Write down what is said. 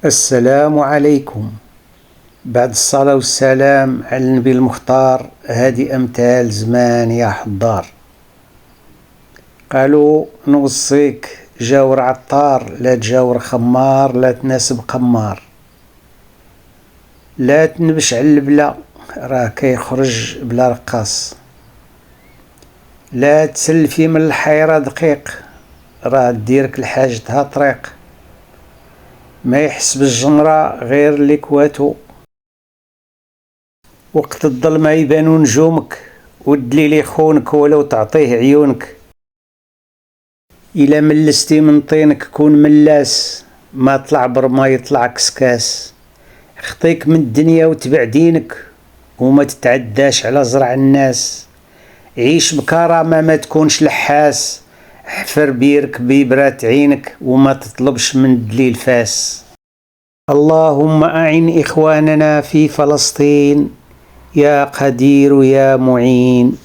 السلام عليكم. بعد الصلاة والسلام على النبي المختار، هذه أمثال زمان يا حضار. قالوا نوصيك جاور عطار، لا تجاور خمار، لا تناسب قمار، لا تنبش على البلا راه كيخرج بلا رقاص، لا تسلفي من الحيرة دقيق راه ديرك لحاجتها طريق، ما يحس بالجمرة غير اللي كواتو، وقت الظلمة يبانو نجومك، والدليل يخونك ولو تعطيه عيونك. إلا ملستي من طينك كون ملاس، ما طلع برما يطلع كسكاس. خطيك من الدنيا وتبع دينك، وما تتعداش على زرع الناس. عيش بكرامة ما تكونش لحاس، حفر بيرك بيبرات عينك وما تطلبش من الدليل فاس. اللهم أعن إخواننا في فلسطين، يا قدير يا معين.